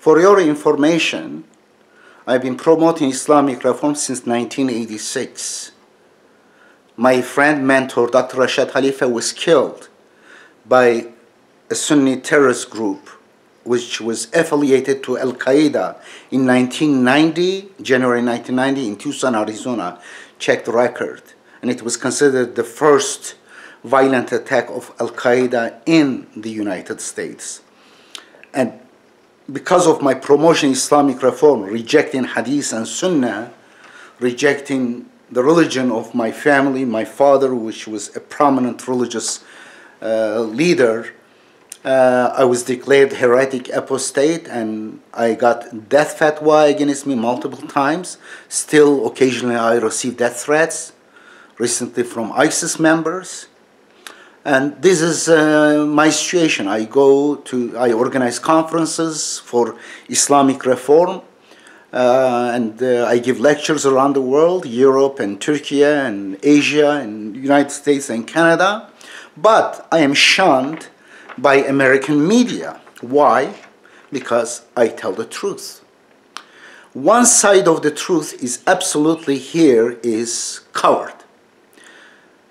For your information, I've been promoting Islamic reform since 1986. My friend, mentor, Dr. Rashad Khalifa was killed by a Sunni terrorist group which was affiliated to Al-Qaeda in 1990, January 1990, in Tucson, Arizona. Check the record. And it was considered the first violent attack of Al-Qaeda in the United States. And because of my promotion Islamic reform, rejecting Hadith and Sunnah, rejecting the religion of my family, my father, which was a prominent religious leader, I was declared heretic apostate, and I got death fatwa against me multiple times. Still, occasionally I receive death threats, recently from ISIS members. And this is my situation. I organize conferences for Islamic reform, and I give lectures around the world, Europe and Turkey and Asia and United States and Canada. But I am shunned by American media. Why? Because I tell the truth. One side of the truth is absolutely here is covered.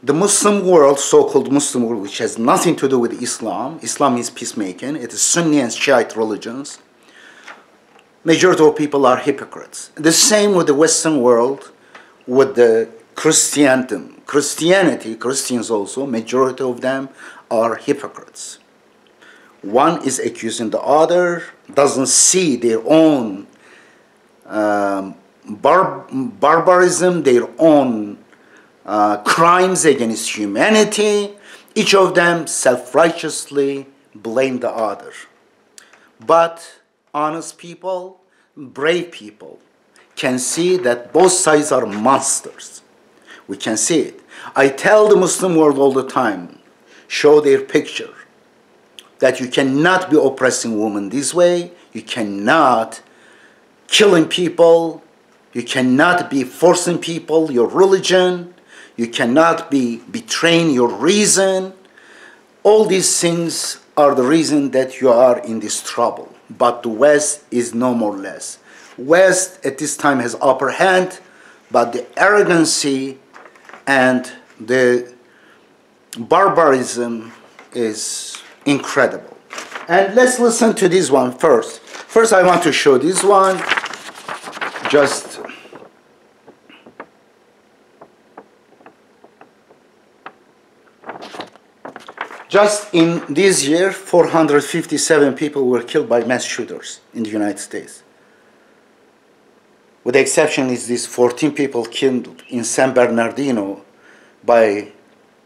The Muslim world, so-called Muslim world, which has nothing to do with Islam, Islam is peacemaking, it is Sunni and Shiite religions, majority of people are hypocrites. The same with the Western world, with the Christianity, Christians also, majority of them are hypocrites. One is accusing the other, doesn't see their own barbarism, their own crimes against humanity. Each of them self-righteously blame the other. But honest people, brave people, can see that both sides are monsters. We can see it. I tell the Muslim world all the time, show their picture, that you cannot be oppressing women this way, you cannot killing people, you cannot be forcing people your religion, you cannot be betraying your reason. All these things are the reason that you are in this trouble. But the West is no more less. West at this time has upper hand, but the arrogancy and the barbarism is incredible. And let's listen to this one first. First, I want to show this one. Just in this year, 457 people were killed by mass shooters in the United States. With the exception is these 14 people killed in San Bernardino by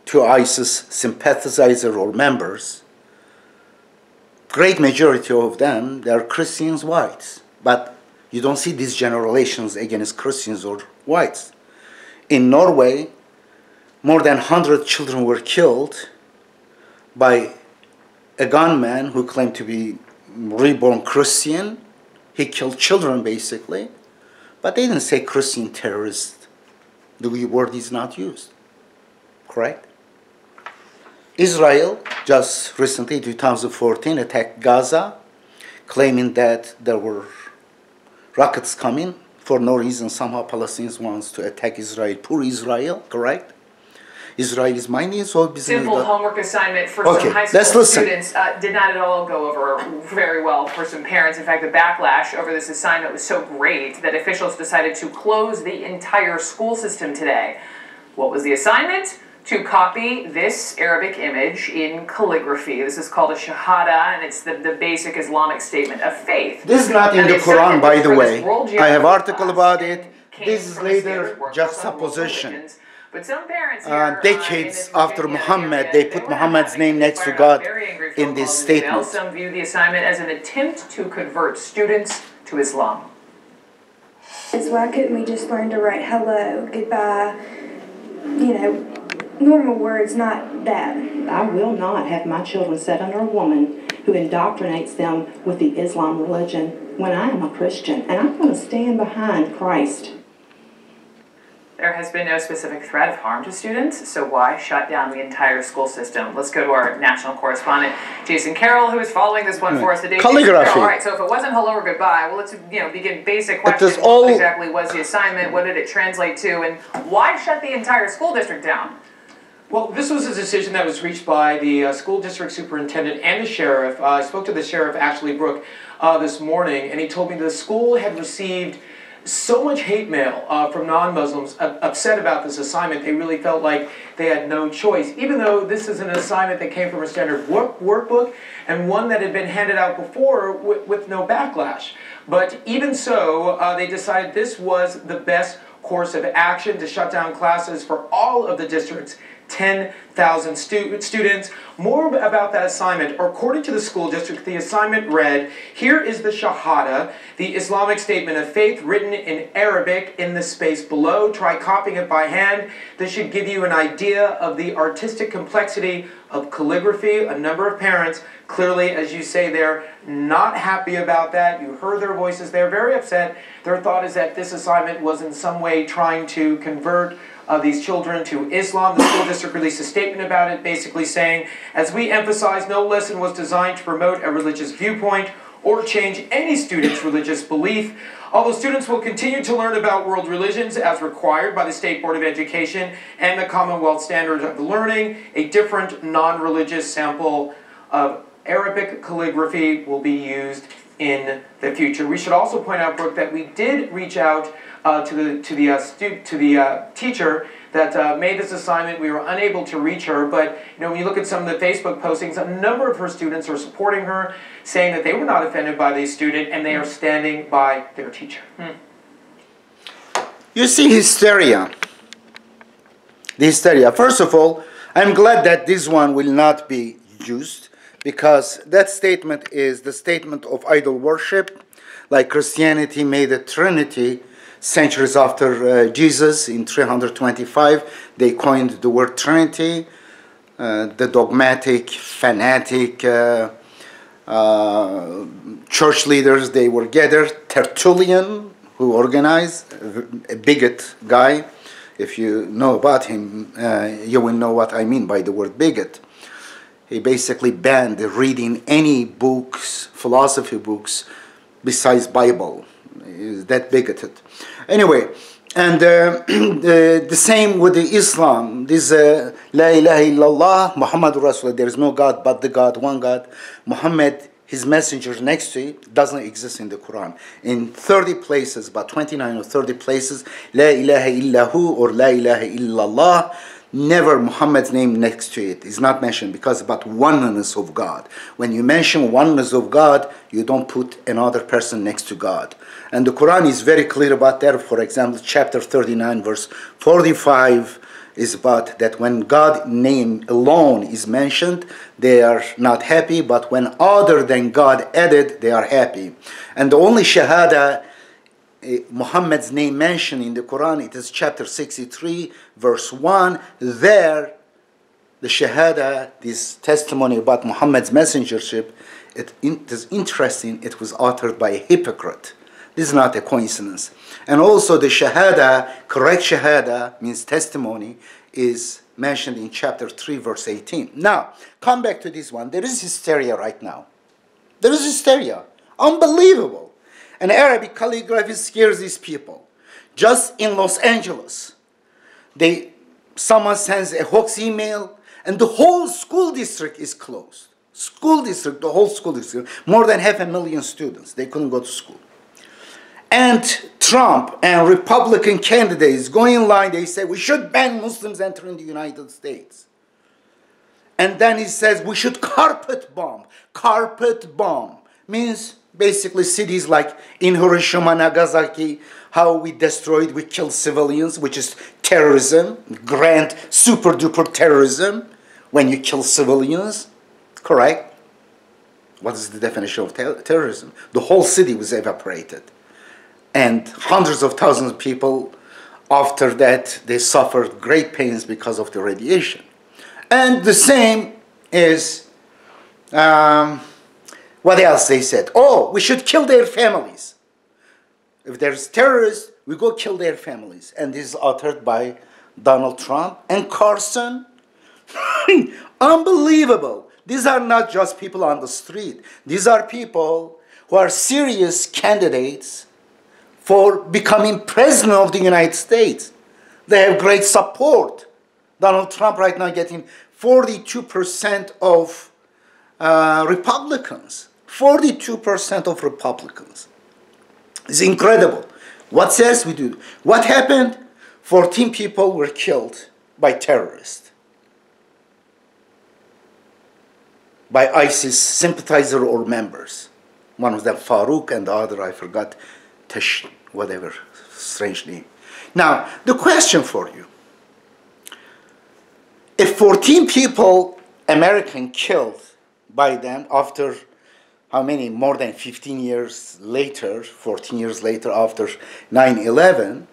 two ISIS sympathizers or members. Great majority of them, they are Christians, whites. But you don't see these generalizations against Christians or whites. In Norway, more than 100 children were killed by a gunman who claimed to be reborn Christian. He killed children, basically. But they didn't say Christian terrorist. The word is not used. Correct? Israel, just recently, 2014, attacked Gaza, claiming that there were rockets coming. For no reason, somehow Palestinians want to attack Israel. Poor Israel, correct? Israel is minding its own business. Simple homework assignment for some high school students did not at all go over very well for some parents. In fact, the backlash over this assignment was so great that officials decided to close the entire school system today. What was the assignment? To copy this Arabic image in calligraphy. This is called a shahada, and it's the basic Islamic statement of faith. This is not in the Quran, by the way. I have article about it. This is later juxtaposition. But some parents decades after Muhammad, they put Muhammad's name next to God in this statement. Some view the assignment as an attempt to convert students to Islam. Why couldn't we just learn to write hello, goodbye, you know, normal words, not that. I will not have my children set under a woman who indoctrinates them with the Islam religion when I am a Christian, and I'm going to stand behind Christ. There has been no specific threat of harm to students, so why shut down the entire school system? Let's go to our national correspondent, Jason Carroll, who is following this one for us today. Calligraphy. All right, so if it wasn't hello or goodbye, well, let's begin basic questions. What exactly was the assignment? What did it translate to? And why shut the entire school district down? Well, this was a decision that was reached by the school district superintendent and the sheriff. I spoke to the sheriff, Ashley Brook, this morning, and he told me the school had received so much hate mail from non-Muslims upset about this assignment. They really felt like they had no choice, even though this is an assignment that came from a standard workbook and one that had been handed out before with no backlash. But even so, they decided this was the best course of action to shut down classes for all of the district's 10,000 students. More about that assignment. According to the school district, the assignment read, here is the Shahada, the Islamic statement of faith written in Arabic in the space below. Try copying it by hand. This should give you an idea of the artistic complexity of calligraphy. A number of parents, clearly, as you say, they're not happy about that. You heard their voices. They're very upset. Their thought is that this assignment was in some way trying to convert these children to Islam. The school district released a statement about it, basically saying, as we emphasize, no lesson was designed to promote a religious viewpoint or change any student's religious belief. Although students will continue to learn about world religions as required by the State Board of Education and the Commonwealth Standards of Learning, a different non-religious sample of Arabic calligraphy will be used in the future. We should also point out, Brooke, that we did reach out to the teacher that made this assignment. We were unable to reach her, but when you look at some of the Facebook postings, a number of her students are supporting her, saying that they were not offended by the student and they are standing by their teacher. You see hysteria. The hysteria. First of all, I'm glad that this one will not be used, because that statement is the statement of idol worship, like Christianity made a trinity centuries after Jesus in 325. They coined the word Trinity. The dogmatic, fanatic church leaders, they were gathered. Tertullian, who organized, a bigot guy. If you know about him, you will know what I mean by the word bigot. He basically banned reading any books, philosophy books, besides Bible. Is that bigoted? Anyway, and the same with the Islam. This La ilaha illallah, Muhammad Rasulullah, there is no God but the God, one God. Muhammad, his messenger next to it, doesn't exist in the Quran. In 30 places, about 29 or 30 places, La ilaha illahu or La ilaha illallah, never Muhammad's name next to it is not mentioned, because about oneness of God. When you mention oneness of God, you don't put another person next to God. And the Quran is very clear about that. For example, chapter 39, verse 45 is about that when God's name alone is mentioned, they are not happy, but when other than God added, they are happy. And the only shahada Muhammad's name mentioned in the Quran, it is chapter 63, verse 1. There, the Shahada, this testimony about Muhammad's messengership, it is interesting, it was uttered by a hypocrite. This is not a coincidence. And also the Shahada, correct Shahada, means testimony, is mentioned in chapter 3, verse 18. Now, come back to this one. There is hysteria right now. There is hysteria. Unbelievable. And Arabic calligraphy scares these people. Just in Los Angeles, someone sends a hoax email, and the whole school district is closed. School district, the whole school district, more than 500,000 students, they couldn't go to school. And Trump and Republican candidates go in line, they say, we should ban Muslims entering the United States. And then he says, we should carpet bomb. Carpet bomb means basically cities like in Hiroshima, Nagasaki, how we destroyed, we killed civilians, which is terrorism, grand super duper terrorism, when you kill civilians, correct? What is the definition of terrorism? The whole city was evaporated. And hundreds of thousands of people, after that, they suffered great pains because of the radiation. And the same is, what else they said? Oh, we should kill their families. If there's terrorists, we go kill their families. And this is uttered by Donald Trump and Carson. Unbelievable. These are not just people on the street. These are people who are serious candidates for becoming president of the United States. They have great support. Donald Trump right now getting 42% of Republicans. 42% of Republicans. It's incredible. What else we do? What happened? 14 people were killed by terrorists. By ISIS sympathizer or members. One of them Farouk and the other, I forgot, Tesh, whatever, strange name. Now, the question for you. If 14 people, American, killed by them after how many? More than 15 years later, 14 years later after 9/11,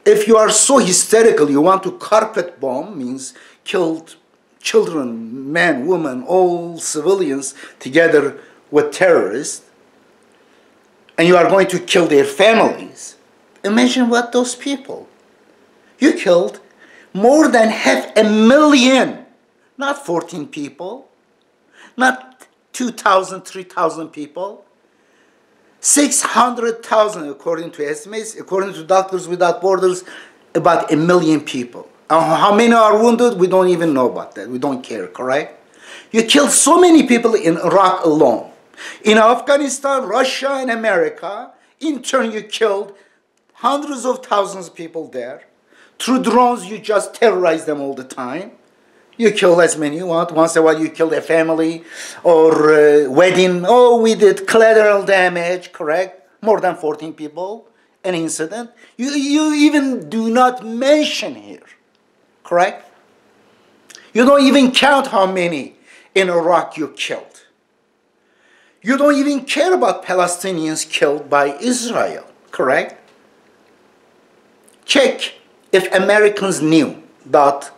if you are so hysterical, you want to carpet bomb, means killed children, men, women, all civilians together with terrorists, and you are going to kill their families, imagine what those people. You killed more than 500,000, not 14 people, not 2,000, 3,000 people, 600,000 according to estimates, according to Doctors Without Borders, about 1 million people. How many are wounded? We don't even know about that. We don't care, correct? You killed so many people in Iraq alone. In Afghanistan, Russia, and America, in turn you killed hundreds of thousands of people there. Through drones, you just terrorize them all the time. You kill as many you want. Once in a while, you kill a family or wedding. Oh, we did collateral damage, correct? More than 14 people, an incident. You even do not mention here, correct? You don't even count how many in Iraq you killed. You don't even care about Palestinians killed by Israel, correct? Check if Americans knew.org.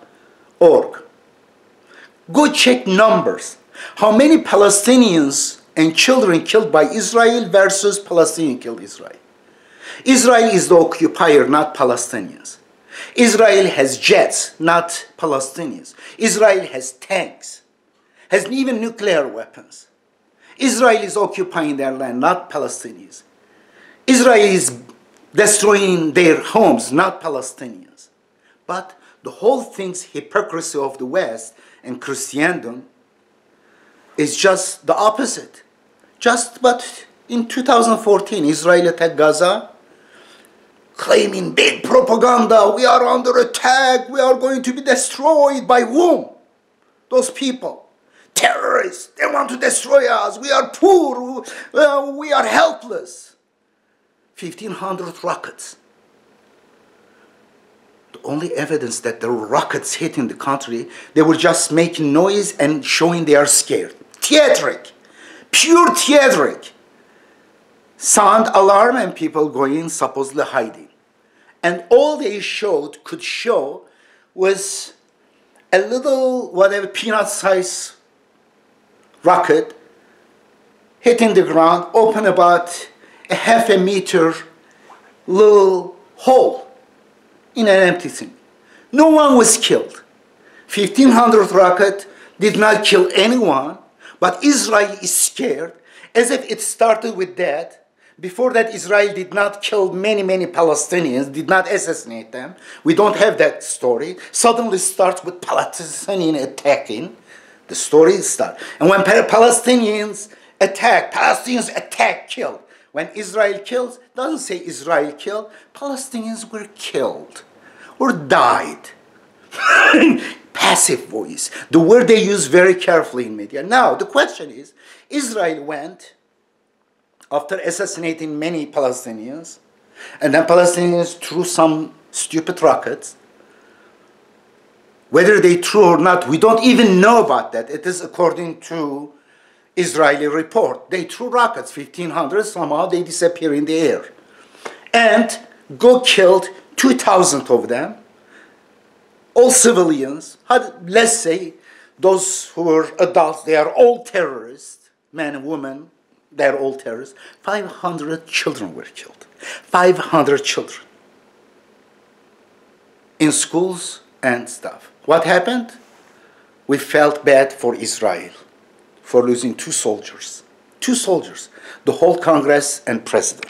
Go check numbers. How many Palestinians and children killed by Israel versus Palestinians killed Israel? Israel is the occupier, not Palestinians. Israel has jets, not Palestinians. Israel has tanks, has even nuclear weapons. Israel is occupying their land, not Palestinians. Israel is destroying their homes, not Palestinians. But the whole thing's hypocrisy of the West and Christendom is just the opposite. But in 2014, Israel attacked Gaza, claiming big propaganda, we are under attack, we are going to be destroyed. By whom? Those people. Terrorists, they want to destroy us, we are poor, we are helpless. 1,500 rockets. The only evidence that there were rockets hitting the country, they were just making noise and showing they are scared. Theatric. Pure theatric. Sound alarm and people going supposedly hiding. And all they could show was a little, whatever, peanut-sized rocket hitting the ground, open about a half a meter little hole in an empty thing. No one was killed. 1,500 rocket did not kill anyone, but Israel is scared, as if it started with that. Before that, Israel did not kill many Palestinians, did not assassinate them. We don't have that story. Suddenly starts with Palestinians attacking. The story starts. And when Palestinians attack, kill. When Israel kills, doesn't say Israel killed, Palestinians were killed or died. Passive voice. The word they use very carefully in media. Now, the question is, Israel went, after assassinating many Palestinians, and then Palestinians threw some stupid rockets. Whether they threw or not, we don't even know about that. It is according to Israeli report. They threw rockets, 1,500, somehow they disappear in the air. And go killed 2,000 of them, all civilians. Let's say those who were adults, they are all terrorists, men and women, They're all terrorists. 500 children were killed. 500 children. In schools and stuff. What happened? We felt bad for Israel for losing 2 soldiers. 2 soldiers. The whole Congress and president.